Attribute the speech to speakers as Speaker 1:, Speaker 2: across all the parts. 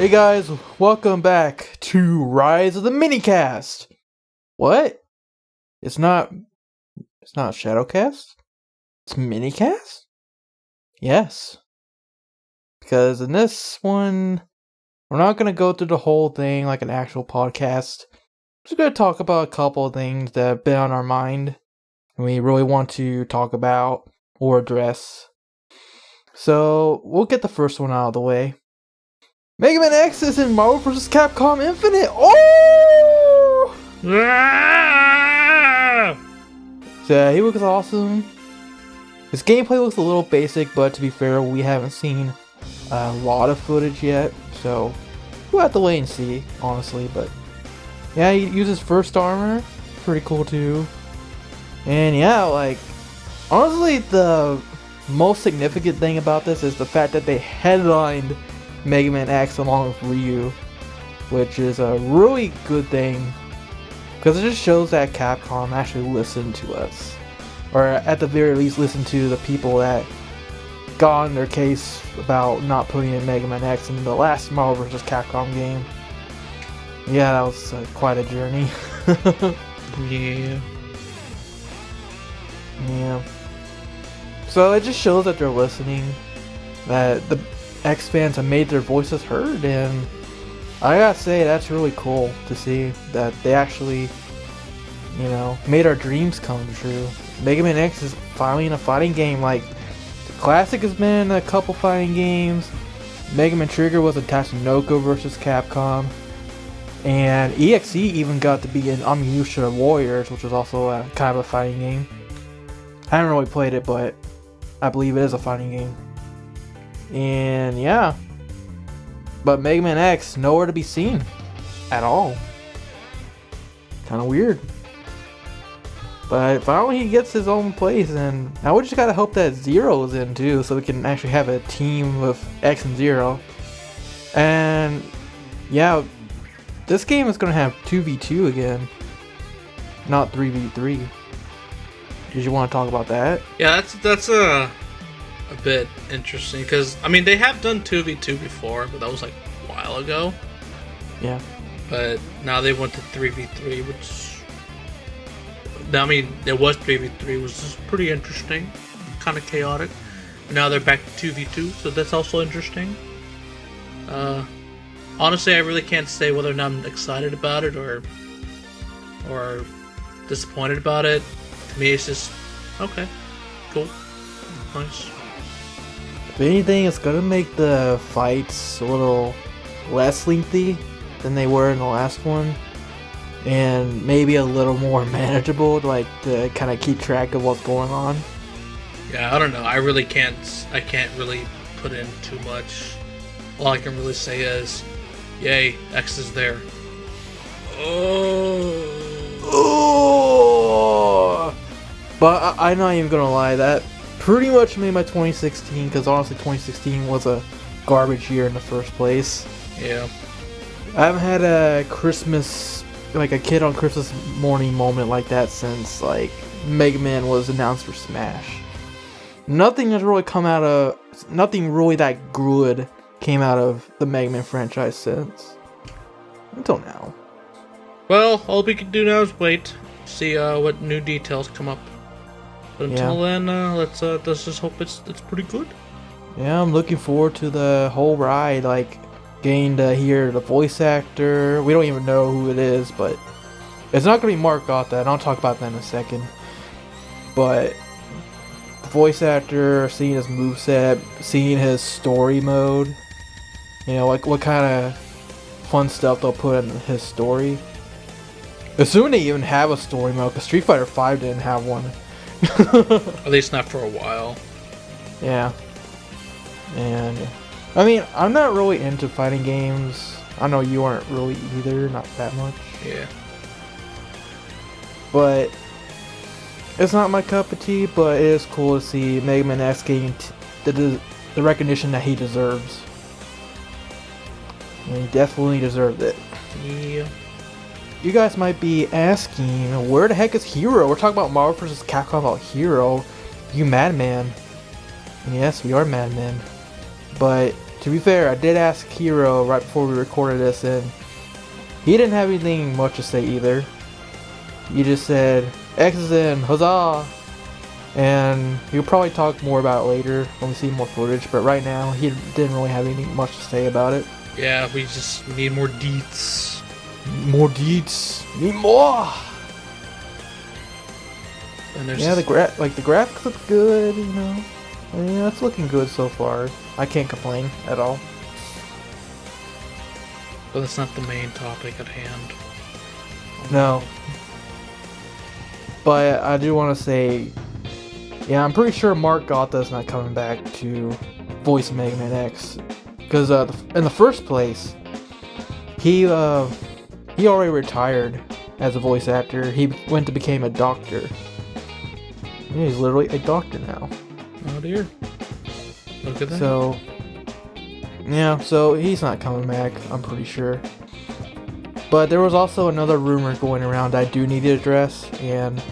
Speaker 1: Hey guys, welcome back to Rise of the MiniCast. What? It's not Shadowcast? It's MiniCast? Yes. Because in this one, we're not going to go through the whole thing like an actual podcast. We're just going to talk about a couple of things that have been on our mind and we really want to talk about or address. So, we'll get the first one out of the way. Mega Man X is in Marvel vs. Capcom Infinite! Oh! So, he looks awesome. His gameplay looks a little basic, but to be fair, we haven't seen a lot of footage yet. So, we'll have to wait and see, honestly. But, yeah, he uses first armor. Pretty cool, too. And, yeah, like, honestly, the most significant thing about this is the fact that they headlined Mega Man X along with Ryu, which is a really good thing because it just shows that Capcom actually listened to us, or at the very least listened to the people that got on their case about not putting in Mega Man X in the last Marvel vs. Capcom game. Yeah, that was quite a journey. Yeah. So it just shows that they're listening, that the X fans have made their voices heard, and I gotta say that's really cool to see that they actually, you know, made our dreams come true. Mega Man X is finally in a fighting game. Like, the classic has been in a couple fighting games. Mega Man Trigger was a Tatsunoko vs. Capcom, and EXE even got to be in Onimusha Warriors, which was also a kind of a fighting game. I haven't really played it, but I believe it is a fighting game. And yeah, but Mega Man X nowhere to be seen at all. Kind of weird. But finally he gets his own place, and now we just gotta hope that Zero's in too, so we can actually have a team with X and Zero. And yeah, this game is gonna have 2v2 again, not 3v3. Did you want to talk about that?
Speaker 2: Yeah, that's a bit interesting, because I mean they have done 2v2 before, but that was like a while ago.
Speaker 1: Yeah. But
Speaker 2: now they went to 3v3, which, I mean, there was 3v3, which is pretty interesting, kind of chaotic. Now they're back to 2v2, so that's also interesting. Honestly, I really can't say whether or not I'm excited about it or disappointed about it. To me, it's just okay, cool, nice.
Speaker 1: If anything, it's gonna make the fights a little less lengthy than they were in the last one, and maybe a little more manageable, like to kind of keep track of what's going on.
Speaker 2: Yeah, I don't know. I can't really put in too much. All I can really say is, yay, X is there.
Speaker 1: Oh. But I'm not even gonna lie, that pretty much made my 2016, because honestly 2016 was a garbage year in the first place.
Speaker 2: Yeah.
Speaker 1: I haven't had a Christmas, like a kid on Christmas morning moment like that since like Mega Man was announced for Smash. Nothing really that good came out of the Mega Man franchise since. Until now.
Speaker 2: Well, all we can do now is wait, see what new details come up. But until then, let's just hope it's pretty good.
Speaker 1: Yeah, I'm looking forward to the whole ride, like getting to hear the voice actor. We don't even know who it is, but it's not going to be Mark Gatha, and I'll talk about that in a second. But the voice actor, seeing his moveset, seeing his story mode, you know, like what kind of fun stuff they'll put in his story. Assuming they even have a story mode, because Street Fighter V didn't have one.
Speaker 2: At least not for a while.
Speaker 1: Yeah. And I mean, I'm not really into fighting games. I know you aren't really either, not that much.
Speaker 2: Yeah.
Speaker 1: But it's not my cup of tea, but it is cool to see Mega Man X getting the recognition that he deserves. And he definitely deserved it.
Speaker 2: Yeah.
Speaker 1: You guys might be asking, where the heck is Hero? We're talking about Marvel vs. Capcom about Hero. You madman. And yes, we are madmen. But to be fair, I did ask Hiro right before we recorded this, and he didn't have anything much to say either. He just said, X is in, huzzah! And he'll probably talk more about it later when we see more footage, but right now he didn't really have anything much to say about it.
Speaker 2: Yeah, we just need more deets.
Speaker 1: More deets. Need more!
Speaker 2: And
Speaker 1: yeah, the graphics look good, you know. Yeah, it's looking good so far. I can't complain at all.
Speaker 2: But that's not the main topic at hand.
Speaker 1: No. But I do want to say, yeah, I'm pretty sure Mark Gatha's not coming back to voice Mega Man X. Because in the first place, he already retired as a voice actor. He went to become a doctor. Yeah, he's literally a doctor now.
Speaker 2: Oh dear. Look at that.
Speaker 1: So, yeah, so he's not coming back, I'm pretty sure. But there was also another rumor going around I do need to address, and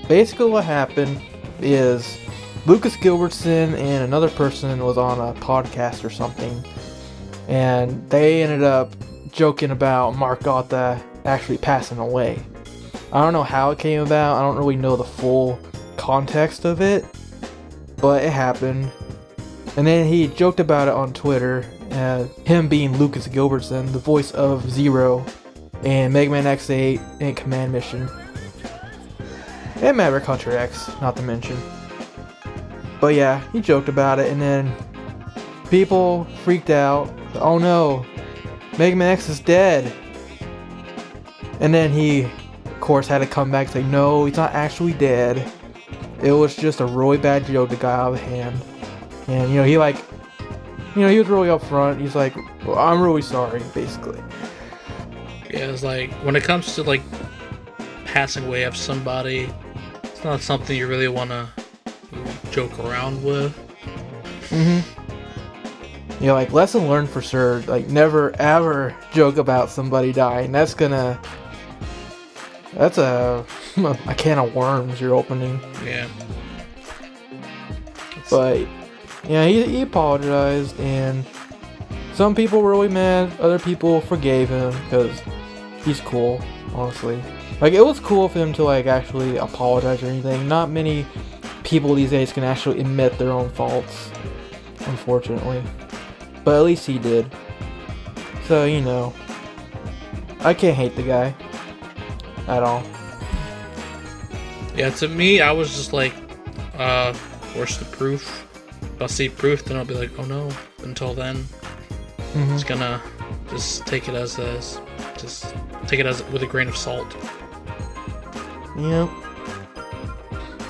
Speaker 1: basically what happened is Lucas Gilbertson and another person was on a podcast or something, and they ended up joking about Mark Gatha actually passing away. I don't know how it came about, I don't really know the full context of it, but it happened. And then he joked about it on Twitter, him being Lucas Gilbertson, the voice of Zero in Mega Man X8 and Command Mission. And Maverick Hunter X, not to mention. But yeah, he joked about it, and then people freaked out. Oh no, Mega Man X is dead. And then he, of course, had to come back and say, no, he's not actually dead. It was just a really bad joke that got out of hand. And, he was really upfront. He's like, well, I'm really sorry, basically.
Speaker 2: Yeah, it's like, when it comes to, like, passing away of somebody, it's not something you really want to joke around with.
Speaker 1: Mm-hmm. Like, lesson learned for sure. Like, never, ever joke about somebody dying. That's a can of worms you're opening.
Speaker 2: Yeah.
Speaker 1: But yeah, he apologized, and some people were really mad, other people forgave him, because he's cool, honestly. Like, it was cool for him to, like, actually apologize or anything. Not many people these days can actually admit their own faults, unfortunately. But at least he did. So, I can't hate the guy at all.
Speaker 2: Yeah, to me, I was just like, where's the proof? If I see proof, then I'll be like, oh no. Until then, it's gonna just take it as with a grain of salt.
Speaker 1: Yep.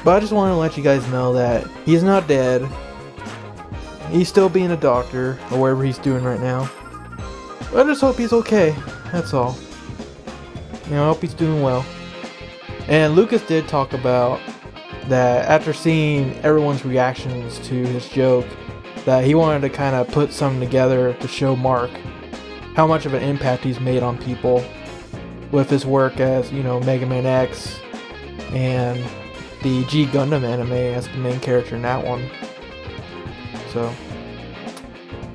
Speaker 1: But I just want to let you guys know that he's not dead. He's still being a doctor, or whatever he's doing right now. I just hope he's okay. That's all. I hope he's doing well. And Lucas did talk about that after seeing everyone's reactions to his joke, that he wanted to kind of put something together to show Mark how much of an impact he's made on people with his work as, Mega Man X and the G Gundam anime as the main character in that one. So,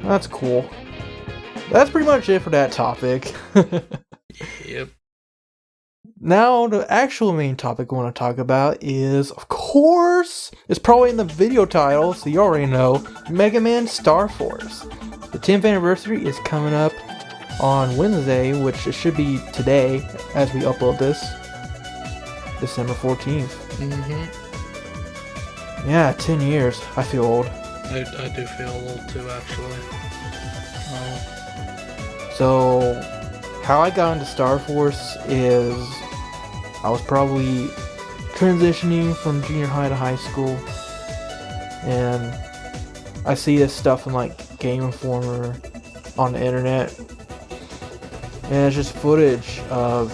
Speaker 1: that's cool. That's pretty much it for that topic.
Speaker 2: Yep.
Speaker 1: Now, the actual main topic we want to talk about is, of course, it's probably in the video title, so you already know, Mega Man Star Force. The 10th anniversary is coming up on Wednesday, which it should be today as we upload this, December 14th. Yeah, 10 years. I feel old.
Speaker 2: I do feel old too, actually.
Speaker 1: So, how I got into Star Force is I was probably transitioning from junior high to high school, and I see this stuff in like Game Informer on the internet, and it's just footage of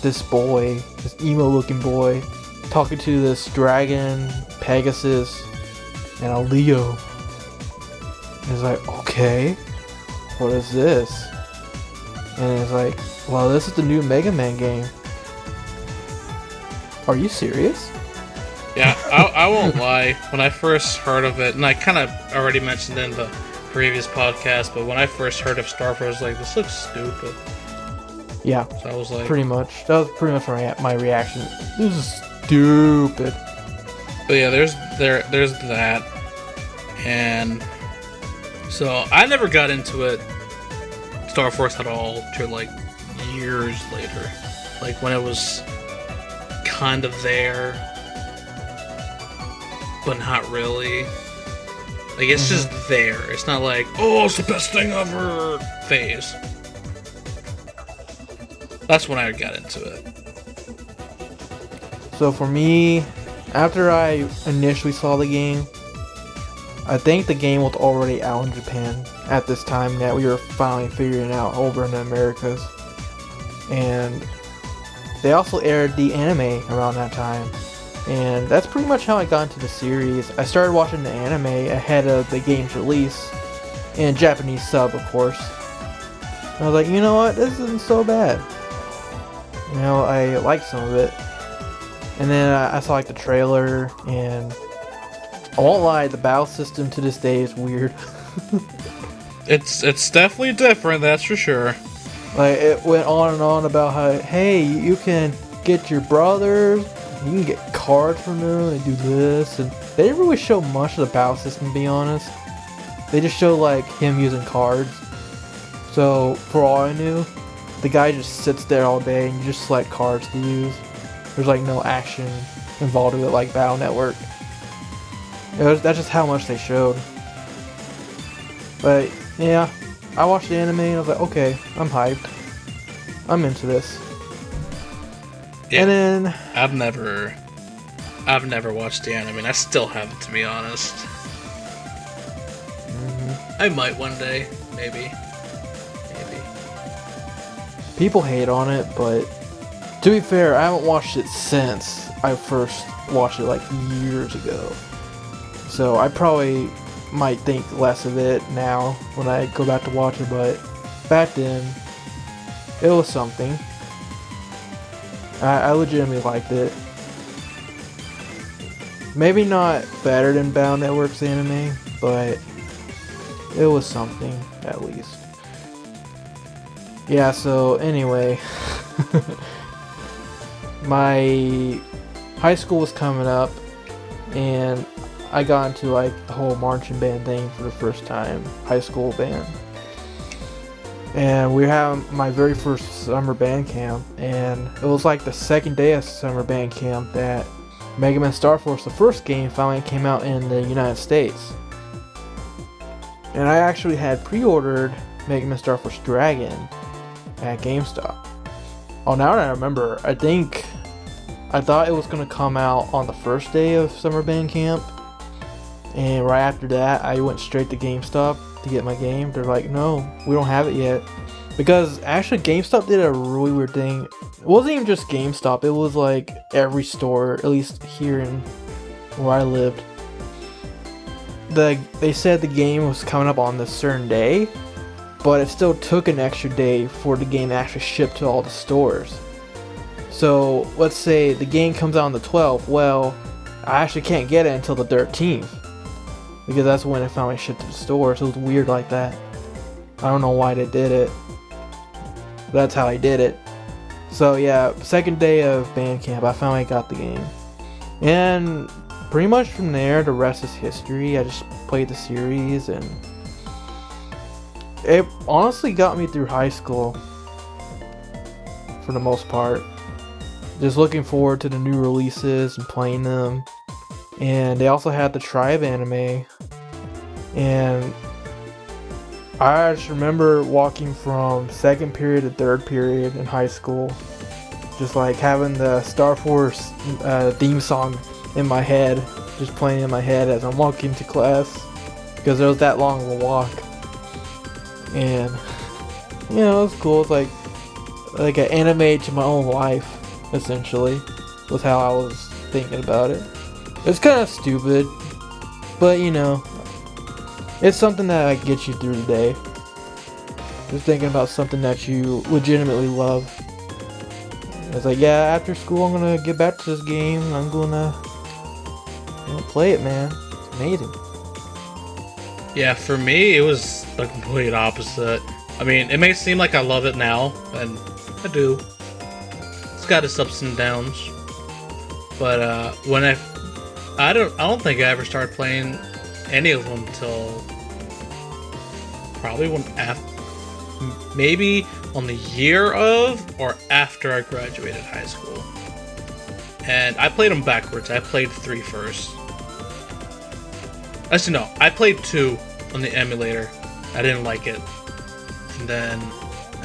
Speaker 1: this boy, this emo looking boy, talking to this dragon, Pegasus, and a Leo. And it's like, okay, what is this? And it's like, well, this is the new Mega Man game. Are you serious?
Speaker 2: Yeah, I won't lie. When I first heard of it, and I kind of already mentioned in the previous podcast, but when I first heard of Star Force, I was like, this looks stupid.
Speaker 1: Yeah.
Speaker 2: So I was like,
Speaker 1: pretty much. That was pretty much my reaction. This is stupid.
Speaker 2: But yeah, there's that, and so I never got into it, Star Force at all, till like years later, like when it was kind of there, but not really. Like it's just there. It's not like, oh, it's the best thing ever phase. That's when I got into it.
Speaker 1: So for me, after I initially saw the game, I think the game was already out in Japan at this time that we were finally figuring it out over in the Americas. And they also aired the anime around that time. And that's pretty much how I got into the series. I started watching the anime ahead of the game's release, in Japanese sub, of course. And I was like, you know what, this isn't so bad. You know, I liked some of it. And then I saw like the trailer, and I won't lie, the battle system to this day is weird.
Speaker 2: It's definitely different, that's for sure.
Speaker 1: Like, it went on and on about how, hey, you can get your brothers, you can get cards from them and do this, and they didn't really show much of the battle system, to be honest. They just showed like him using cards. So for all I knew, the guy just sits there all day and you just select cards to use. There's like no action involved with it like Battle Network. That's just how much they showed. But yeah, I watched the anime and I was like, okay, I'm hyped. I'm into this.
Speaker 2: Yeah,
Speaker 1: and then
Speaker 2: I've never watched the anime, and I still haven't, to be honest. I might one day, maybe.
Speaker 1: People hate on it, but to be fair, I haven't watched it since I first watched it like years ago. So I probably might think less of it now when I go back to watch it, but back then, it was something. I legitimately liked it. Maybe not better than Battle Network's anime, but it was something, at least. Yeah, so anyway, my high school was coming up, and I got into like the whole marching band thing for the first time, high school band. And we were having my very first summer band camp, and it was like the second day of summer band camp that Mega Man Star Force, the first game, finally came out in the United States. And I actually had pre-ordered Mega Man Star Force Dragon at GameStop. Oh, now that I remember, I thought it was going to come out on the first day of summer band camp, and right after that I went straight to GameStop to get my game. They're like, no, we don't have it yet. Because actually GameStop did a really weird thing. It wasn't even just GameStop, it was like every store, at least here in where I lived. They said the game was coming up on this certain day, but it still took an extra day for the game to actually ship to all the stores. So let's say the game comes out on the 12th, well, I actually can't get it until the 13th. Because that's when it finally shipped to the store, so it was weird like that. I don't know why they did it. That's how I did it. So yeah, second day of band camp, I finally got the game. And pretty much from there, the rest is history. I just played the series, and it honestly got me through high school for the most part. Just looking forward to the new releases and playing them. And they also had the Tribe anime, and I just remember walking from second period to third period in high school, just like having the Star Force theme song in my head, just playing in my head as I'm walking to class, because it was that long of a walk. And you know, it was cool. It's like an anime to my own life, essentially, was how I was thinking about it. It's kind of stupid, but you know, it's something that like, gets you through the day. Just thinking about something that you legitimately love. It's like, yeah, after school I'm gonna get back to this game. I'm gonna play it, man. It's amazing.
Speaker 2: Yeah, for me, it was the complete opposite. I mean, it may seem like I love it now, and I do. It's got its ups and downs. But when I don't think I ever started playing any of them until probably maybe on the year of or after I graduated high school. And I played them backwards. I played 3 first. Actually, no. I played 2 on the emulator. I didn't like it. And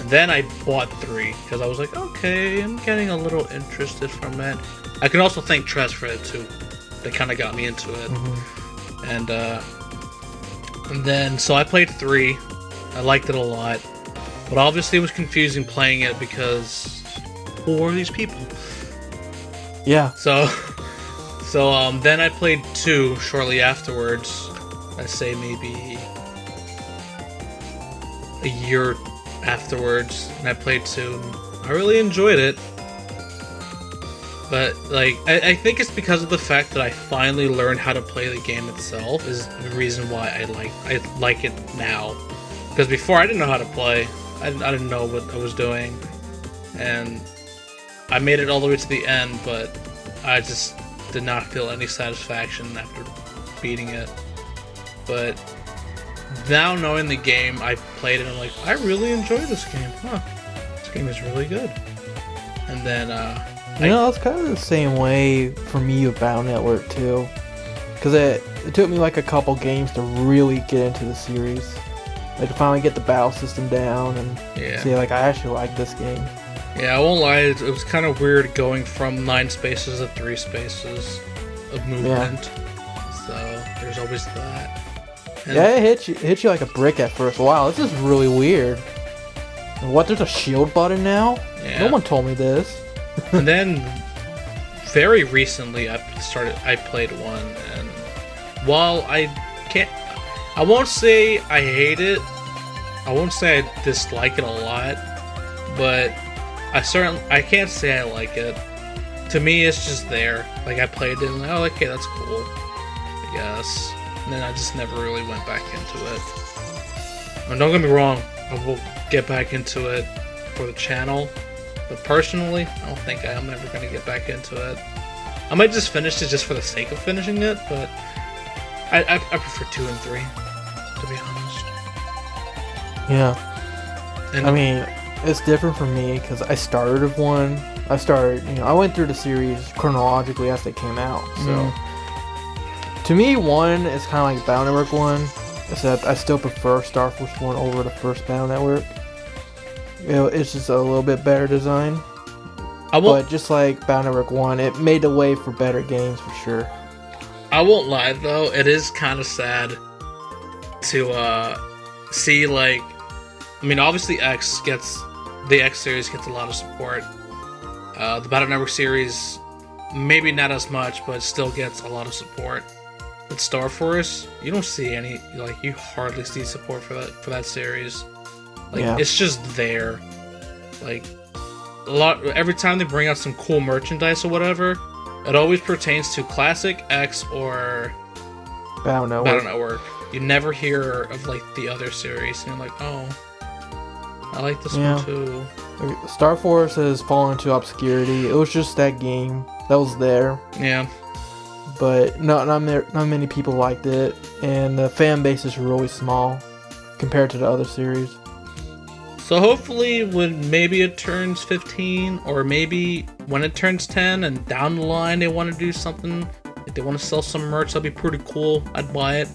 Speaker 2: then I bought 3 because I was like, okay, I'm getting a little interested from it. I can also thank Tress for it too. They kind of got me into it. And then so I played 3. I liked it a lot, but obviously it was confusing playing it because who are these people?
Speaker 1: Yeah.
Speaker 2: So then I played 2 shortly afterwards. I say maybe a year afterwards, and I played 2. I really enjoyed it, but like I think it's because of the fact that I finally learned how to play the game itself is the reason why I like it now. Because before I didn't know how to play, I didn't know what I was doing, and I made it all the way to the end, but I just did not feel any satisfaction after beating it. But now knowing the game, I played it and I'm like, I really enjoy this game. This game is really good. And then,
Speaker 1: it's kind of the same way for me with Battle Network too. Because it took me like a couple games to really get into the series. Like to finally get the battle system down and see like I actually like this game.
Speaker 2: Yeah, I won't lie, it was kind of weird going from 9 spaces to 3 spaces of movement. So there's always that. And
Speaker 1: it hit you like a brick at first. Wow, this is really weird. What, there's a shield button now?
Speaker 2: Yeah.
Speaker 1: No one told me this.
Speaker 2: And then very recently I played 1, and while I won't say I hate it, I won't say I dislike it a lot, but I can't say I like it. To me, it's just there. Like, I played it and like, oh, okay, that's cool, I guess. And then I just never really went back into it. And don't get me wrong, I will get back into it for the channel. But personally, I don't think I'm ever going to get back into it. I might just finish it just for the sake of finishing it, but I prefer 2 and 3, to be honest.
Speaker 1: Yeah. And I mean, it's different for me because I started with 1. I went through the series chronologically as they came out. So to me, 1 is kind of like Battle Network 1, except I still prefer Star Force 1 over the first Battle Network. It's just a little bit better design. But just like Battle Network 1, it made the way for better games for sure.
Speaker 2: I won't lie though, it is kind of sad to see, like, I mean, obviously the X series gets a lot of support. The Battle Network series, maybe not as much, but still gets a lot of support. With Star Force, you don't see any, like, you hardly see support for that series. Like, it's just there. Like, every time they bring out some cool merchandise or whatever, it always pertains to Classic, X, or
Speaker 1: Battle
Speaker 2: Network. You never hear of, like, the other series, and you're like, oh, I like this one too.
Speaker 1: Star Force has fallen into obscurity. It was just that game that was there.
Speaker 2: Yeah.
Speaker 1: But not many people liked it, and the fan base is really small compared to the other series.
Speaker 2: So hopefully when maybe it turns 15, or maybe when it turns 10 and down the line they want to do something, if they want to sell some merch, that'd be pretty cool. I'd buy it,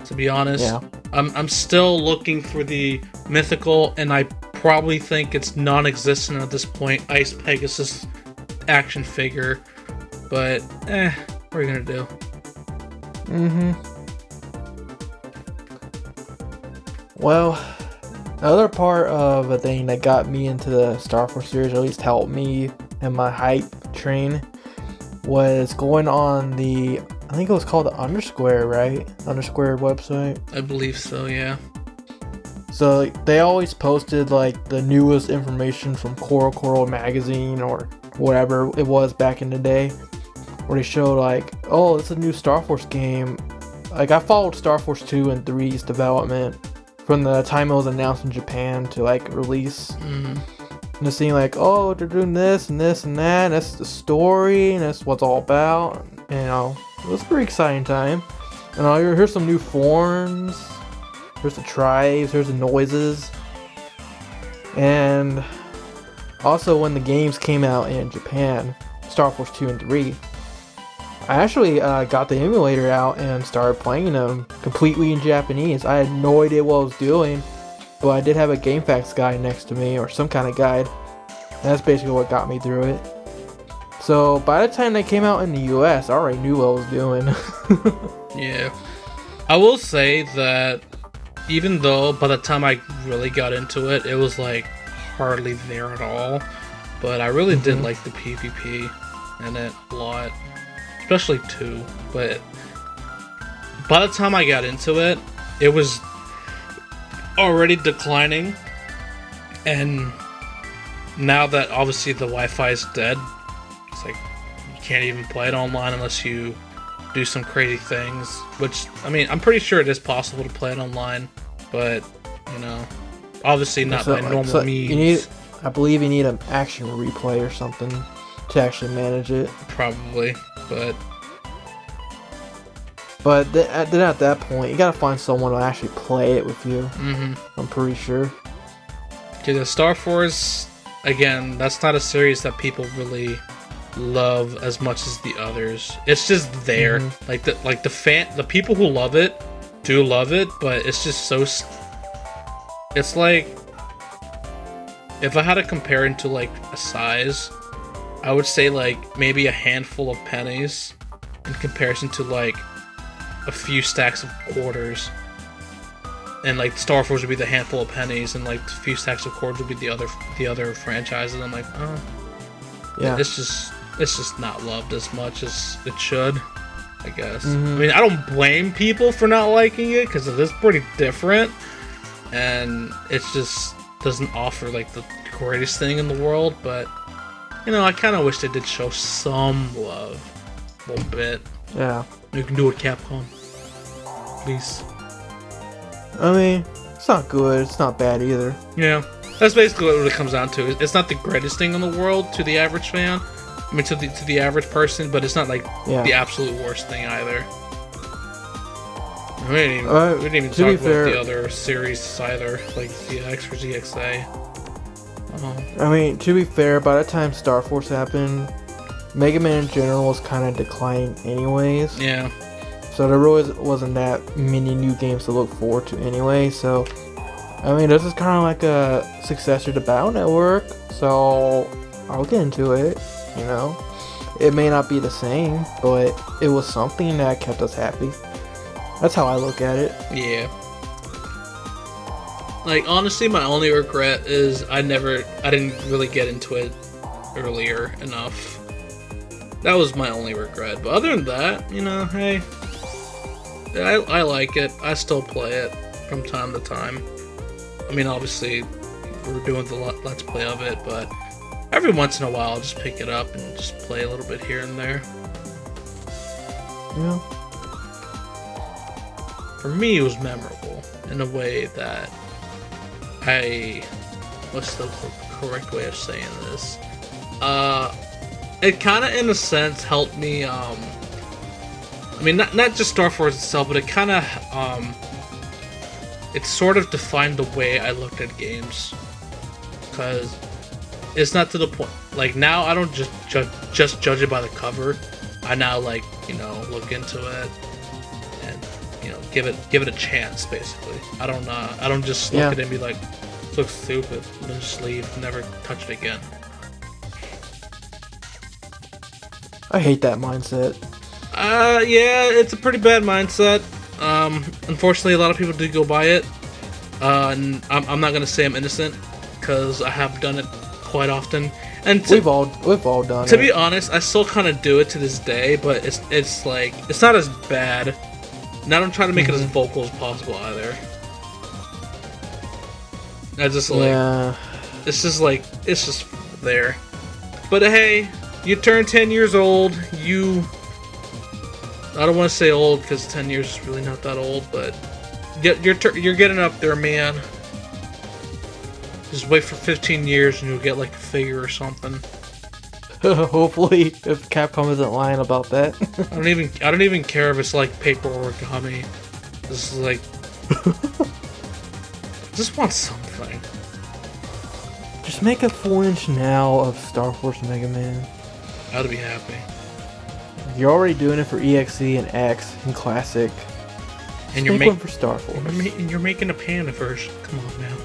Speaker 2: to be honest.
Speaker 1: Yeah.
Speaker 2: I'm still looking for the mythical, and I probably think it's non-existent at this point, Ice Pegasus action figure. But, what are you gonna do?
Speaker 1: Well, the other part of a thing that got me into the Star Force series, or at least helped me in my hype train, was going on the, I think it was called the Undersquare, right? Undersquare website.
Speaker 2: I believe so, yeah.
Speaker 1: So they always posted like the newest information from Coral magazine or whatever it was back in the day, where they showed like, oh, it's a new Star Force game, like I followed Star Force 2 and 3's development from the time it was announced in Japan to like release. And just seeing like, oh, they're doing this and this and that, and that's the story, and that's what it's all about. You know, it was a pretty exciting time. And here's some new forms. Here's the tribes. Here's the noises. And also, when the games came out in Japan, Star Force 2 and 3, I actually got the emulator out and started playing them completely in Japanese. I had no idea what I was doing, but I did have a GameFAQs guide next to me, or some kind of guide. And that's basically what got me through it. So by the time they came out in the US, I already knew what I was doing.
Speaker 2: Yeah. I will say that even though by the time I really got into it, it was like hardly there at all. But I really did like the PvP in it a lot. Especially 2, but by the time I got into it, it was already declining, and now that obviously the Wi-Fi is dead, it's like you can't even play it online unless you do some crazy things, which, I mean, I'm pretty sure it is possible to play it online, but, you know, obviously not by normal means.
Speaker 1: I believe you need an action replay or something to actually manage it.
Speaker 2: Probably.
Speaker 1: But then at that point, you gotta find someone to actually play it with you. I'm pretty sure.
Speaker 2: Okay, the Star Force, again, that's not a series that people really love as much as the others. It's just there. The people who love it do love it, but it's just so. It's like, if I had to compare it to like a size, I would say like maybe a handful of pennies in comparison to like a few stacks of quarters. And like Star Force would be the handful of pennies, and like a few stacks of quarters would be the other franchises. I'm like, oh, yeah, it's just not loved as much as it should, I guess. I mean, I don't blame people for not liking it because it is pretty different, and it just doesn't offer like the greatest thing in the world, but. You know, I kind of wish they did show some love. A little bit.
Speaker 1: Yeah.
Speaker 2: You can do it, Capcom. Please.
Speaker 1: I mean, it's not good. It's not bad either.
Speaker 2: Yeah. That's basically what it comes down to. It's not the greatest thing in the world to the average fan. I mean, to the average person, but it's not like the absolute worst thing either. We didn't even talk about the other series either, like ZX or ZXA.
Speaker 1: I mean, to be fair, by the time Star Force happened, Mega Man in general was kind of declining anyways.
Speaker 2: Yeah.
Speaker 1: So there really wasn't that many new games to look forward to anyway. So, I mean, this is kind of like a successor to Battle Network. So, I'll get into it, you know. It may not be the same, but it was something that kept us happy. That's how I look at it.
Speaker 2: Yeah. Like, honestly, my only regret is I didn't really get into it earlier enough. That was my only regret. But other than that, you know, hey, I like it. I still play it from time to time. I mean, obviously, we're doing the Let's Play of it, but every once in a while I'll just pick it up and just play a little bit here and there.
Speaker 1: Yeah.
Speaker 2: For me, it was memorable in a way that what's the correct way of saying this? It kind of, in a sense, helped me, I mean, not just Star Force itself, but it kind of, it sort of defined the way I looked at games. Because it's not to the point, like, now I don't just judge it by the cover. I now, like, you know, look into it and, you know, give it a chance, basically. I don't just look at it and be like, this looks stupid, and then just leave, never touch it again.
Speaker 1: I hate that mindset.
Speaker 2: Yeah, it's a pretty bad mindset. Unfortunately, a lot of people do go by it. And I'm not gonna say I'm innocent, because I have done it quite often. And
Speaker 1: we've all done it.
Speaker 2: To be honest, I still kind of do it to this day, but it's like, it's not as bad. And I don't try to make it as vocal as possible either. I just like, it's just there. But hey, you turn 10 years old, you I don't want to say old because 10 years is really not that old, but you're getting up there, man. Just wait for 15 years and you'll get like a figure or something.
Speaker 1: Hopefully, if Capcom isn't lying about that.
Speaker 2: I don't even care if it's like paper origami. This is like, just want something.
Speaker 1: Just make a 4-inch now of Star Force Mega Man.
Speaker 2: I'd be happy.
Speaker 1: You're already doing it for EXE and X and Classic.
Speaker 2: And
Speaker 1: you're making one for Star Force.
Speaker 2: And you're making a Panda version. Come on now.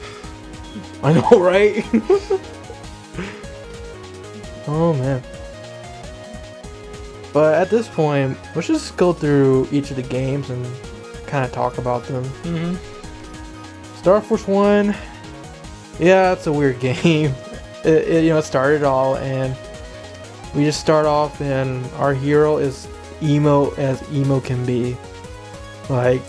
Speaker 1: I know, right? Oh man. But at this point, let's just go through each of the games and kind of talk about them.
Speaker 2: Mm-hmm.
Speaker 1: Star Force 1, yeah, it's a weird game. It started it all, and we just start off, and our hero is emo as emo can be. Like,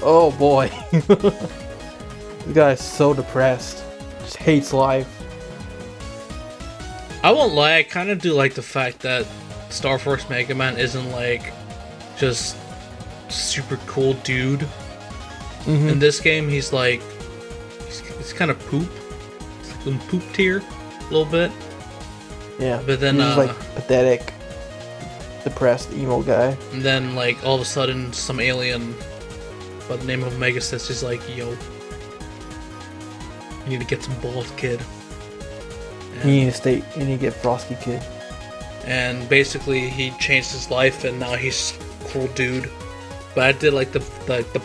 Speaker 1: oh boy. This guy is so depressed. Just hates life.
Speaker 2: I won't lie, I kind of do like the fact that Star Force Mega Man isn't like just super cool dude.
Speaker 1: Mm-hmm.
Speaker 2: In this game, he's like, he's kind of poop. It's like in poop tier, a little bit.
Speaker 1: Yeah,
Speaker 2: but then
Speaker 1: he's like pathetic, depressed emo guy.
Speaker 2: And then like all of a sudden, some alien by the name of Megasys is like, "Yo, you need to get some balls, kid." And
Speaker 1: you need to get Frosty Kid.
Speaker 2: And basically, he changed his life, and now he's a cool dude. But I did like the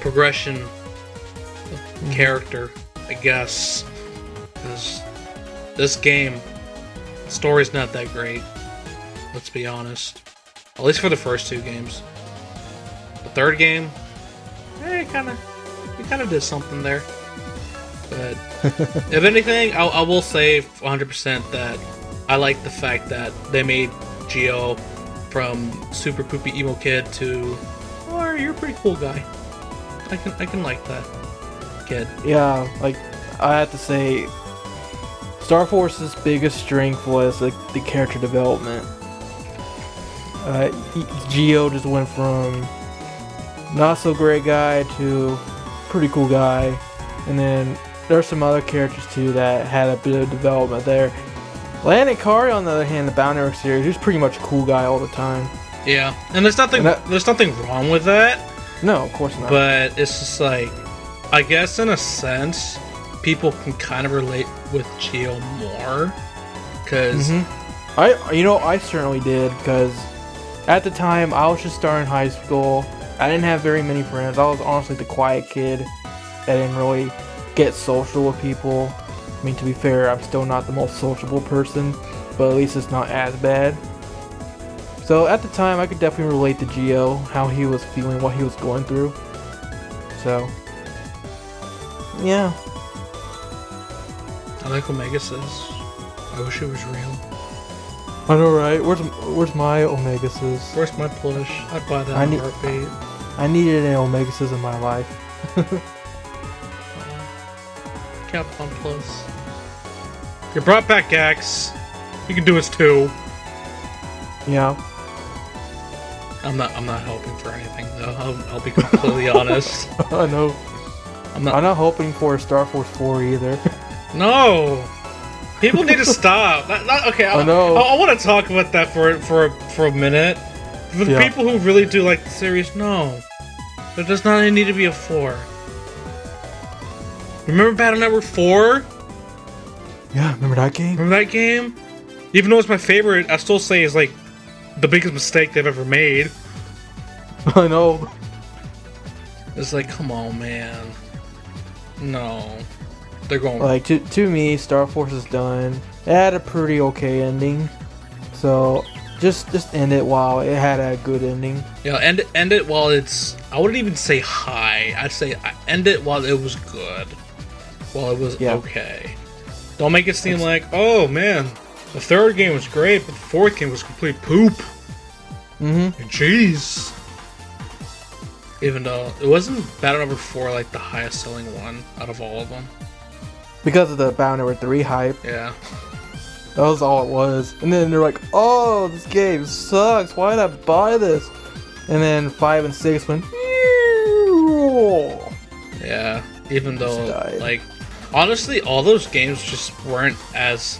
Speaker 2: progression of character, I guess, because this game, the story's not that great. Let's be honest. At least for the first two games. The third game, we kind of did something there. But if anything, I will say 100% that I like the fact that they made Geo from super poopy emo kid to, oh, you're a pretty cool guy. I can like that kid.
Speaker 1: Yeah, like I have to say, Star Force's biggest strength was like the character development. Geo just went from not so great guy to pretty cool guy, and then there's some other characters too that had a bit of development there. Landon Kari, on the other hand, the Bounty series, he was pretty much a cool guy all the time.
Speaker 2: Yeah, and there's nothing wrong with that.
Speaker 1: No, of course not.
Speaker 2: But it's just like, I guess in a sense, people can kind of relate with Geo more, because
Speaker 1: I certainly did, because at the time I was just starting high school. I didn't have very many friends. I was honestly the quiet kid that didn't really get social with people. I mean, to be fair, I'm still not the most sociable person, but at least it's not as bad. So at the time, I could definitely relate to Geo, how he was feeling, what he was going through. So, yeah.
Speaker 2: I like Omega says. I wish it was real.
Speaker 1: I know, right? Where's my Omegasis?
Speaker 2: Where's my plush? I'd buy that in a heartbeat.
Speaker 1: I needed an Omegasis in my life.
Speaker 2: Capcom Plus. You brought back X. You can do us too.
Speaker 1: Yeah.
Speaker 2: I'm not hoping for anything though. I'll be completely honest.
Speaker 1: I know. I'm not hoping for Star Force 4 either.
Speaker 2: No. People need to stop. Okay. I know. I want to talk about that for a minute. For the people who really do like the series, no. There does not need to be a 4. Remember Battle Network 4?
Speaker 1: Yeah, remember that game?
Speaker 2: Remember that game? Even though it's my favorite, I still say it's like the biggest mistake they've ever made.
Speaker 1: I know.
Speaker 2: It's like, come on, man. No. They're going...
Speaker 1: Like, to me, Star Force is done. It had a pretty okay ending. So, just end it while it had a good ending.
Speaker 2: Yeah, end it while it's... I wouldn't even say high. I'd say end it while it was good. While it was okay. Don't make it seem like, oh man, the third game was great, but the fourth game was complete poop.
Speaker 1: Mm-hmm.
Speaker 2: Jeez. Even though it wasn't Battle Number 4 like the highest selling one out of all of them.
Speaker 1: Because of the Battle Network 3 hype.
Speaker 2: Yeah.
Speaker 1: That was all it was. And then they're like, oh, this game sucks. Why did I buy this? And then 5 and 6 went.
Speaker 2: Yeah, even though, like, honestly, all those games just weren't as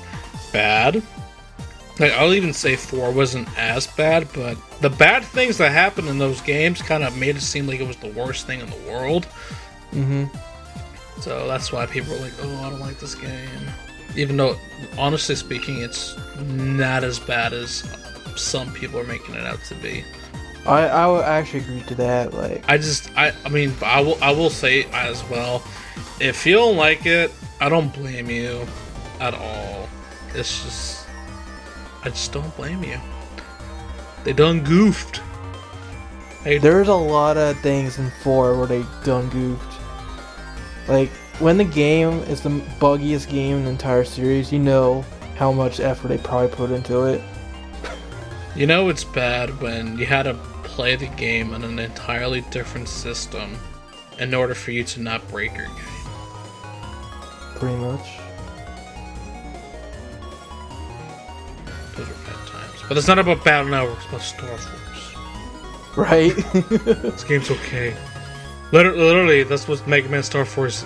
Speaker 2: bad. Like, I'll even say 4 wasn't as bad, but the bad things that happened in those games kind of made it seem like it was the worst thing in the world.
Speaker 1: Mm-hmm.
Speaker 2: So that's why people were like, oh, I don't like this game. Even though, honestly speaking, it's not as bad as some people are making it out to be.
Speaker 1: I would actually agree to that. Like,
Speaker 2: I mean, I will say as well, if you don't like it, I don't blame you at all. It's just, I just don't blame you. They done goofed.
Speaker 1: There's a lot of things in 4 where they done goofed. Like, when the game is the buggiest game in the entire series, you know how much effort they probably put into it.
Speaker 2: You know it's bad when you had to play the game on an entirely different system in order for you to not break your game.
Speaker 1: Pretty much.
Speaker 2: Those are bad times. But it's not about Battle Network, it's about Star Force.
Speaker 1: Right?
Speaker 2: This game's okay. Literally, that's what Mega Man Star Force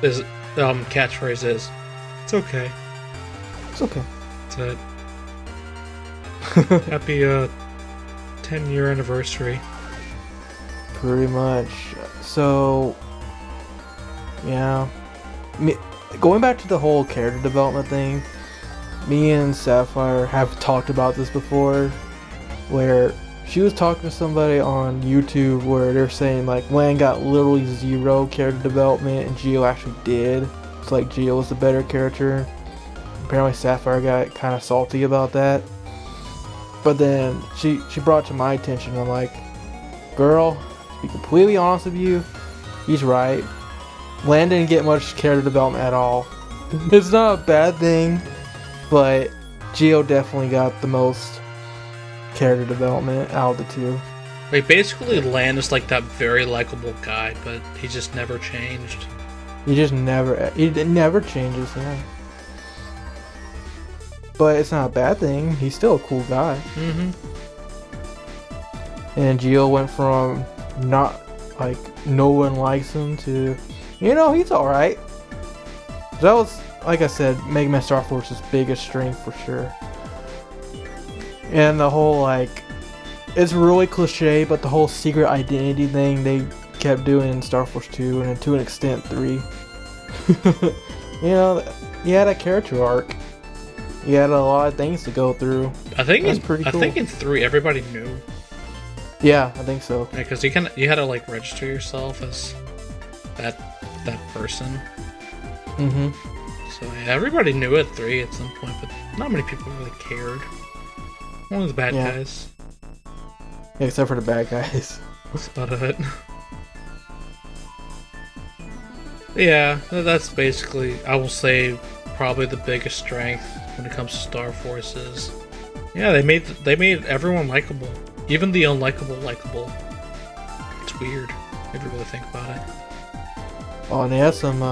Speaker 2: is catchphrase is. It's okay.
Speaker 1: It's okay.
Speaker 2: That's it. Happy 10-year anniversary.
Speaker 1: Pretty much. So, yeah. Going back to the whole character development thing, me and Sapphire have talked about this before, where she was talking to somebody on YouTube where they're saying like Lan got literally 0 character development and Geo actually did. It's like Geo was the better character. Apparently Sapphire got kind of salty about that. But then she brought it to my attention and I'm like, girl, to be completely honest with you, he's right. Lan didn't get much character development at all. It's not a bad thing, but Geo definitely got the most character development out of the two.
Speaker 2: Like, basically Lan is like that very likable guy, but he just never changed.
Speaker 1: He never changes, yeah. But it's not a bad thing. He's still a cool guy.
Speaker 2: Mm-hmm.
Speaker 1: And Geo went from not, like, no one likes him to, you know, he's alright. That was, like I said, Mega Man Star Force's biggest strength for sure. And the whole, like, it's really cliche, but the whole secret identity thing they kept doing in Star Force 2 and to an extent 3. You know, you had a character arc. You had a lot of things to go through.
Speaker 2: I think
Speaker 1: that's pretty cool.
Speaker 2: I think in 3 everybody knew.
Speaker 1: Yeah, I think so.
Speaker 2: Yeah, because you had to like register yourself as that person.
Speaker 1: Mm-hmm.
Speaker 2: So yeah, everybody knew at 3 at some point, but not many people really cared. Only the bad guys.
Speaker 1: Yeah, except for the bad guys.
Speaker 2: That's about it. Yeah, that's basically, I will say, probably the biggest strength when it comes to Star Forces. Yeah, they made everyone likable, even the unlikable likable. It's weird if you really think about it.
Speaker 1: Oh, and they had some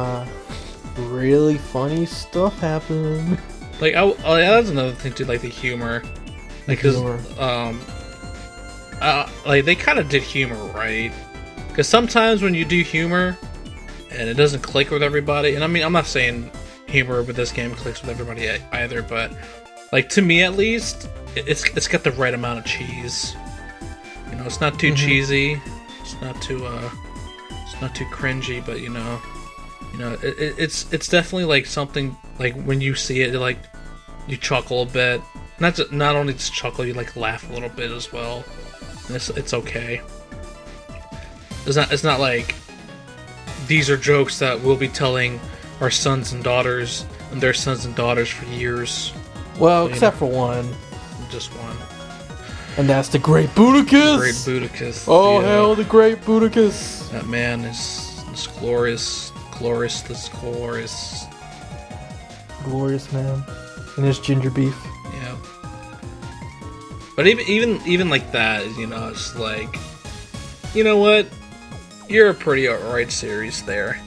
Speaker 1: really funny stuff happen.
Speaker 2: Like, that's another thing too, like the humor. Like, cause like they kind of did humor right. Because sometimes when you do humor and it doesn't click with everybody, and I mean, I'm not saying humor with this game clicks with everybody either, but like to me at least, it's got the right amount of cheese. You know, it's not too cheesy, it's not too cringy, but you know, it's definitely like something like when you see it, like you chuckle a bit. Not only just chuckle, you like laugh a little bit as well. And it's okay. It's not like these are jokes that we'll be telling our sons and daughters and their sons and daughters for years.
Speaker 1: Well, except for one.
Speaker 2: Just one.
Speaker 1: And that's the Great Budicus!
Speaker 2: Great Budicus.
Speaker 1: Oh, yeah. Hell, the Great Budicus!
Speaker 2: That man is glorious. Glorious
Speaker 1: man. And his ginger beef.
Speaker 2: Yeah. But even like that, you know, it's like, you know what? You're a pretty alright series there.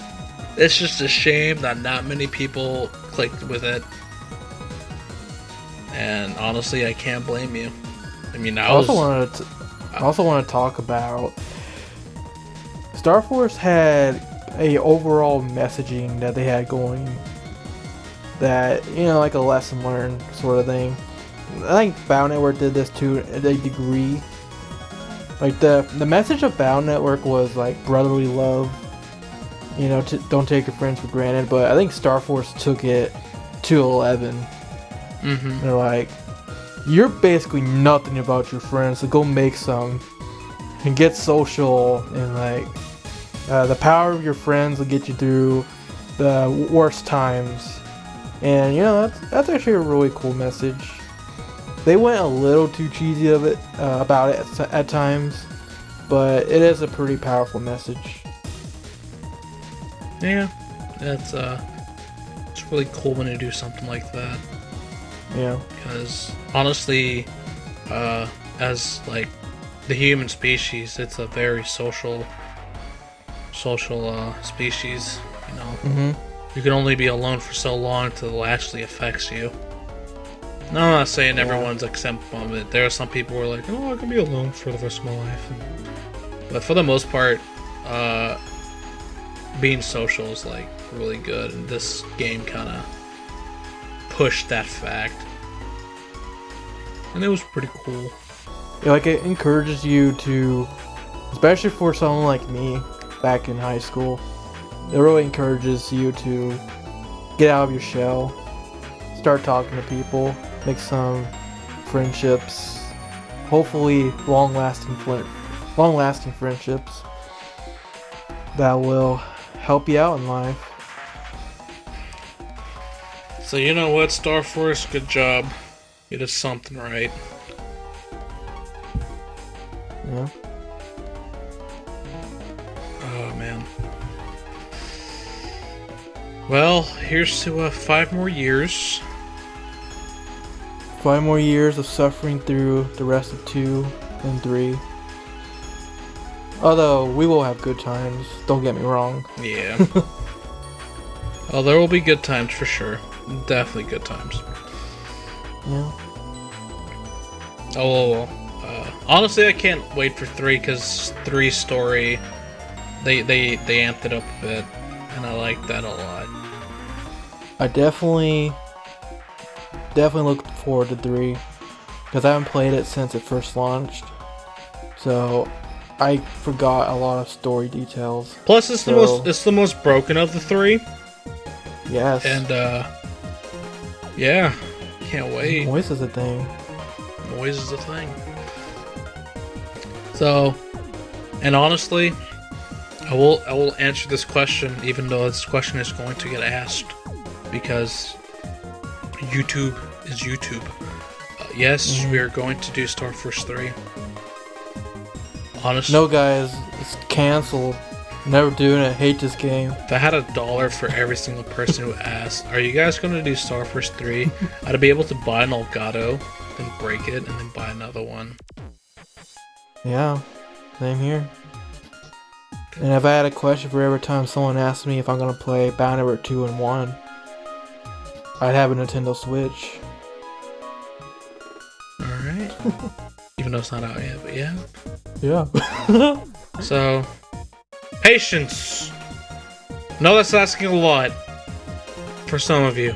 Speaker 2: It's just a shame that not many people clicked with it. And honestly, I can't blame you. I mean, I
Speaker 1: I also want to talk about Star Force had a overall messaging that they had going that, you know, like a lesson learned sort of thing. I think Battle Network did this to a degree. Like the message of Battle Network was like brotherly love, you know, don't take your friends for granted. But I think Star Force took it to 11.
Speaker 2: Mm-hmm.
Speaker 1: They're like, you're basically nothing about your friends, so go make some and get social, and like the power of your friends will get you through the worst times. And you know, that's actually a really cool message. They went a little too cheesy about it at times, but it is a pretty powerful message.
Speaker 2: Yeah, it's really cool when you do something like that.
Speaker 1: Yeah.
Speaker 2: Because honestly, as like the human species, it's a very social species. You know,
Speaker 1: Mm-hmm.
Speaker 2: you can only be alone for so long until it actually affects you. No, I'm not saying everyone's exempt from it. There are some people who are like, oh, I can be alone for the rest of my life. But for the most part, being social is like really good, and this game kind of pushed that fact. And it was pretty cool.
Speaker 1: Yeah, like it encourages you to, especially for someone like me back in high school, it really encourages you to get out of your shell, start talking to people, make some friendships, hopefully long-lasting friendships that will help you out in life.
Speaker 2: So you know what, Star Force, good job. You did something right.
Speaker 1: Yeah.
Speaker 2: Oh man. Well, here's to 5 more years.
Speaker 1: 5 more years of suffering through the rest of 2 and 3. Although, we will have good times, don't get me wrong.
Speaker 2: Yeah. Oh, there will be good times for sure. Definitely good times.
Speaker 1: Yeah.
Speaker 2: Oh, honestly, I can't wait for 3, because 3 story, they amped it up a bit, and I like that a lot.
Speaker 1: I definitely look forward to 3, because I haven't played it since it first launched, so I forgot a lot of story details.
Speaker 2: Plus, it's the most broken of the 3.
Speaker 1: Yes.
Speaker 2: And yeah, can't wait.
Speaker 1: Voice is a thing.
Speaker 2: Noise is a thing. So, and honestly, I will answer this question, even though this question is going to get asked, because YouTube is YouTube. Yes, we are going to do Star Force 3. Honestly,
Speaker 1: No, guys, it's canceled. Never doing it. Hate this game.
Speaker 2: if I had $1 for every single person who asked, "Are you guys going to do Star Force 3?" I'd be able to buy an Elgato, then break it, and then buy another one.
Speaker 1: Yeah, same here. And if I had a question for every time someone asked me if I'm gonna play Battle Network 2 and 1, I'd have a Nintendo Switch.
Speaker 2: Alright. Even though it's not out yet, but yeah.
Speaker 1: Yeah.
Speaker 2: So, patience. No, that's asking a lot for some of you.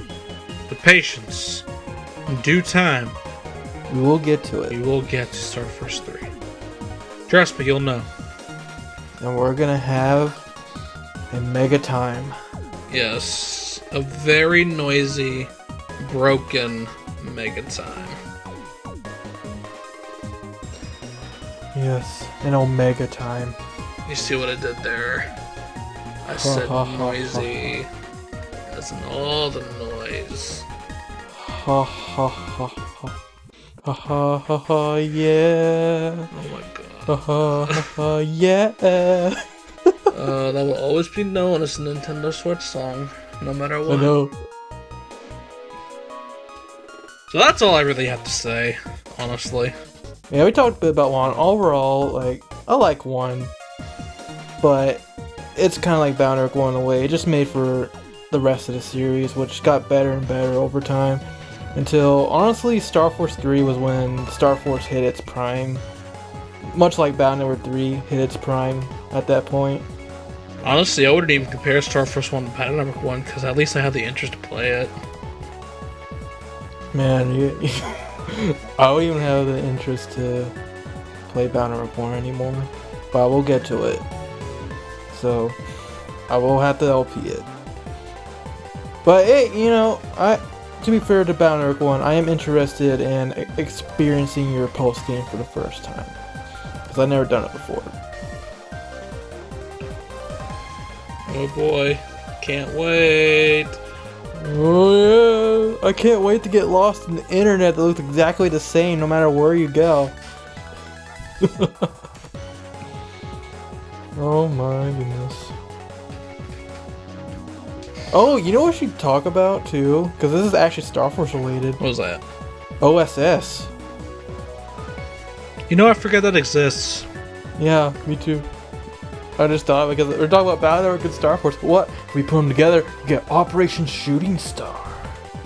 Speaker 2: But patience. In due time,
Speaker 1: We will get to it.
Speaker 2: we will get to Star Force 3. Trust me, you'll know.
Speaker 1: And we're gonna have a mega time.
Speaker 2: Yes, a very noisy, broken mega time.
Speaker 1: Yes, an Omega time.
Speaker 2: You see what I did there? I said noisy, as in all the noise.
Speaker 1: Ha ha ha ha. Ha ha ha ha, yeah.
Speaker 2: Oh my god.
Speaker 1: Ha ha ha ha, yeah.
Speaker 2: That will always be known as a Nintendo Switch song, no matter what.
Speaker 1: I know.
Speaker 2: So that's all I really have to say, honestly.
Speaker 1: Yeah, we talked a bit about 1. Overall, like, I like 1. But it's kind of like Battle Network 1 in a way. It just made for the rest of the series, which got better and better over time. Until, honestly, Star Force 3 was when Star Force hit its prime. much like Battle Network 3 hit its prime at that point.
Speaker 2: Honestly, I wouldn't even compare Star Force 1 to Battle Network 1 because at least I have the interest to play it.
Speaker 1: Man, I don't even have the interest to play Battle Network 1 anymore, but we'll get to it. So, I will have to LP it. But hey, to be fair to Battle Network 1, I am interested in experiencing your post game for the first time. Because I've never done it before.
Speaker 2: Oh boy, can't wait.
Speaker 1: Oh yeah, I can't wait to get lost in the internet that looks exactly the same no matter where you go. Oh my goodness. Oh, you know what we should talk about too? Because this is actually Star Force related.
Speaker 2: What was that?
Speaker 1: OSS.
Speaker 2: I forget that exists.
Speaker 1: Yeah, me too. I just thought because we're talking about Battle Network and Star Force. What? If we put them together, we get Operation Shooting Star.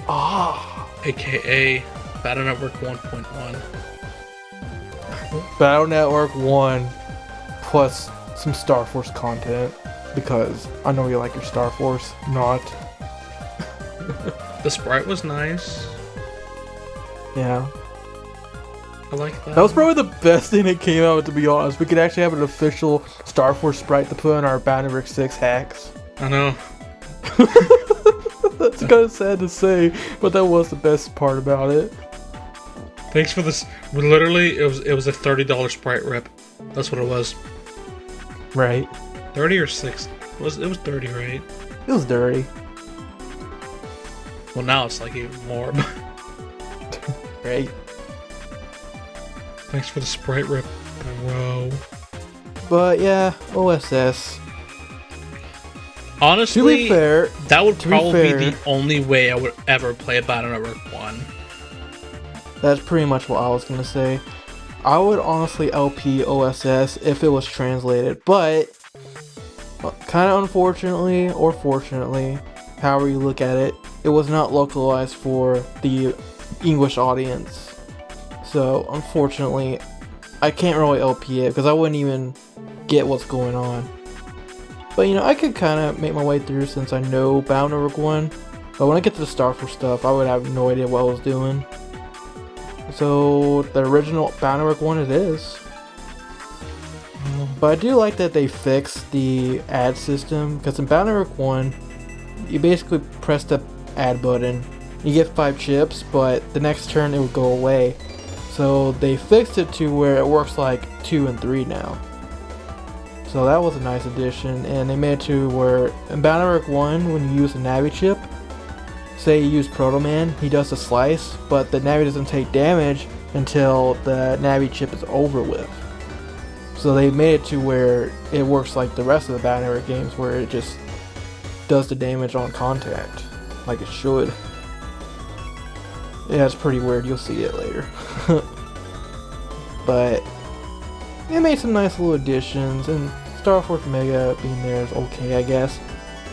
Speaker 1: Ah.
Speaker 2: AKA Battle Network 1.1.
Speaker 1: Battle Network 1 plus some Star Force content. Because I know you like your Star Force. Not.
Speaker 2: The sprite was nice.
Speaker 1: Yeah.
Speaker 2: I like that.
Speaker 1: That was probably the best thing that came out, to be honest. We could actually have an official Star Force sprite to put on our MMSF hacks.
Speaker 2: I know.
Speaker 1: That's kind of sad to say, but that was the best part about it.
Speaker 2: Thanks for this. Literally, it was a $30 sprite rip. That's what it was.
Speaker 1: Right.
Speaker 2: 30 or 6? It was 30, right?
Speaker 1: It was dirty.
Speaker 2: Well, now it's like even more.
Speaker 1: Right.
Speaker 2: Thanks for the sprite rip, bro.
Speaker 1: But yeah, OSS.
Speaker 2: Honestly,
Speaker 1: to be fair,
Speaker 2: that would probably be the only way I would ever play Battle Network 1.
Speaker 1: That's pretty much what I was gonna say. I would honestly LP OSS if it was translated, but kind of unfortunately, or fortunately, however you look at it, it was not localized for the English audience. So, unfortunately, I can't really LP it because I wouldn't even get what's going on. But, I could kind of make my way through since I know Battle Network 1. But when I get to the Star Force stuff, I would have no idea what I was doing. So, the original Battle Network 1 it is. But I do like that they fixed the ad system, because in Battle Network 1, you basically press the add button, you get 5 chips, but the next turn it would go away. So they fixed it to where it works like 2 and 3 now. So that was a nice addition, and they made it to where in Battle Network 1, when you use a Navi chip, say you use Proto Man, he does a slice, but the Navi doesn't take damage until the Navi chip is over with. So they made it to where it works like the rest of the Battle Network games, where it just does the damage on contact, like it should. Yeah, it's pretty weird, you'll see it later. But it made some nice little additions, and Star Force Mega being there is okay, I guess.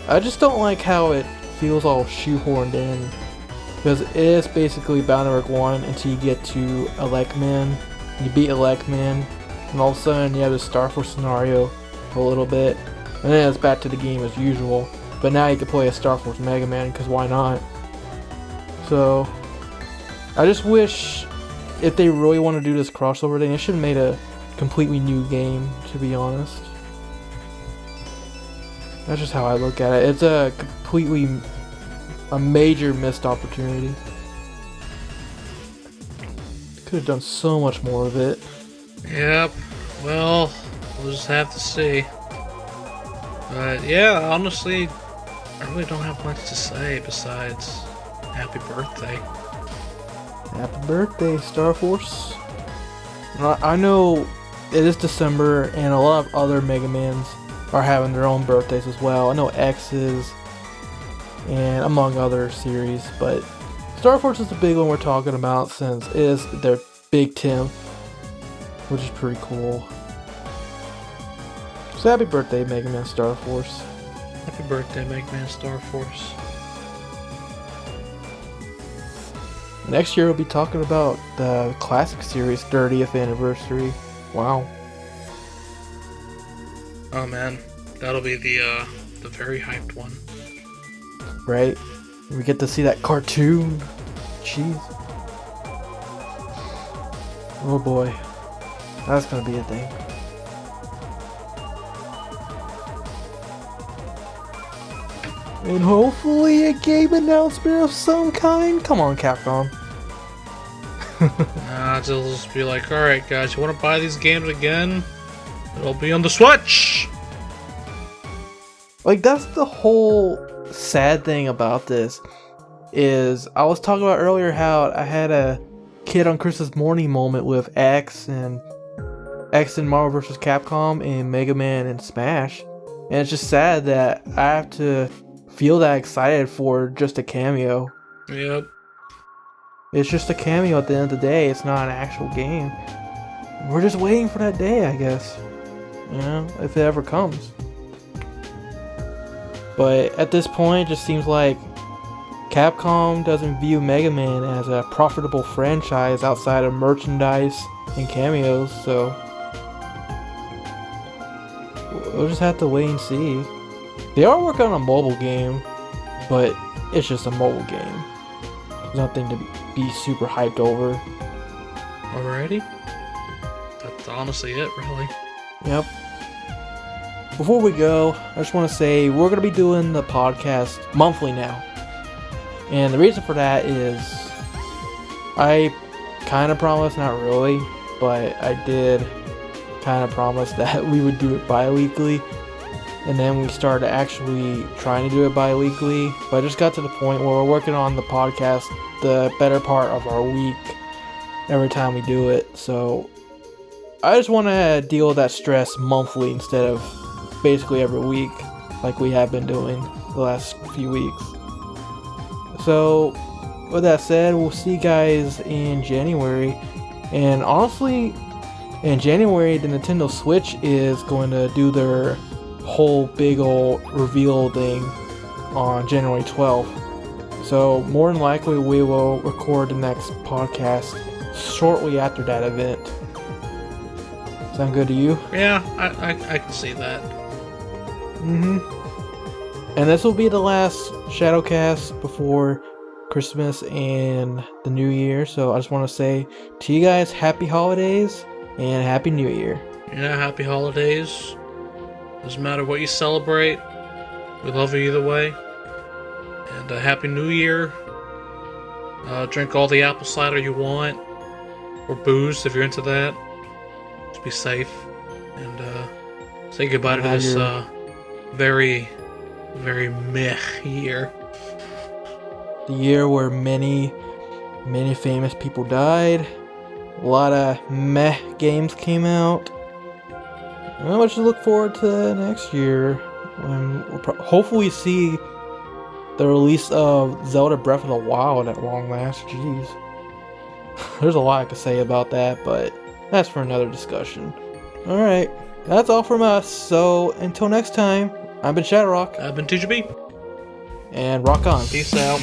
Speaker 1: I just don't like how it feels all shoehorned in, because it is basically Battle Network 1 until you get to Electman. You beat Electman, and all of a sudden you have this Star Force scenario for a little bit, and then it's back to the game as usual. But now you can play a Star Force Mega Man, because why not? So, I just wish, if they really want to do this crossover thing, they should have made a completely new game, to be honest. That's just how I look at it. It's a major missed opportunity. Could have done so much more of it.
Speaker 2: Yep. Well, we'll just have to see. But yeah, honestly, I really don't have much to say besides happy birthday.
Speaker 1: Happy birthday, Star Force. I know it is December, and a lot of other Mega Mans are having their own birthdays as well. I know X's, and among other series, but Star Force is the big one we're talking about since it is their big 10th, which is pretty cool. So happy birthday, Mega Man Star Force.
Speaker 2: Happy birthday, Mega Man Star Force.
Speaker 1: Next year we'll be talking about the Classic Series 30th anniversary. Wow.
Speaker 2: Oh man, that'll be the very hyped one.
Speaker 1: Right? We get to see that cartoon. Jeez. Oh boy. That's gonna be a thing. And hopefully a game announcement of some kind. Come on, Capcom.
Speaker 2: Nah, it'll just be like, alright guys, you wanna buy these games again? It'll be on the Switch!
Speaker 1: Like, that's the whole sad thing about this. Is I was talking about earlier how I had a kid on Christmas morning moment with X and Marvel vs. Capcom and Mega Man and Smash. And it's just sad that I have to feel that excited for just a cameo.
Speaker 2: Yep.
Speaker 1: It's just a cameo at the end of the day. It's not an actual game. We're just waiting for that day, I guess. You know, if it ever comes. But at this point, it just seems like Capcom doesn't view Mega Man as a profitable franchise outside of merchandise and cameos, so we'll just have to wait and see. They are working on a mobile game, but it's just a mobile game. There's nothing to be super hyped over.
Speaker 2: Alrighty. That's honestly it, really.
Speaker 1: Yep. Before we go, I just want to say we're going to be doing the podcast monthly now. And the reason for that is I kind of promised, not really, but I did kind of promise that we would do it bi-weekly. And then we started actually trying to do it bi-weekly. But I just got to the point where we're working on the podcast the better part of our week every time we do it. So I just want to deal with that stress monthly instead of basically every week like we have been doing the last few weeks. So with that said, we'll see you guys in January. And honestly, in January the Nintendo Switch is going to do their whole big old reveal thing on January 12th. So more than likely we will record the next podcast shortly after that event. Sound good to you?
Speaker 2: Yeah, I can see that.
Speaker 1: And this will be the last Shadowcast before Christmas and the New Year. So I just want to say to you guys, happy holidays and happy New Year.
Speaker 2: Yeah, happy holidays. Doesn't matter what you celebrate. We love you either way. And happy New Year. Drink all the apple cider you want. Or booze if you're into that. Just be safe. And say goodbye to this very, very meh year.
Speaker 1: The year where many famous people died. A lot of meh games came out. Well, let's just look forward to next year when we'll hopefully see the release of Zelda Breath of the Wild at long last. Jeez. There's a lot I could say about that, but that's for another discussion. Alright, that's all from us. So until next time, I've been ShadowRock.
Speaker 2: I've been TGP.
Speaker 1: And rock on.
Speaker 2: Peace out.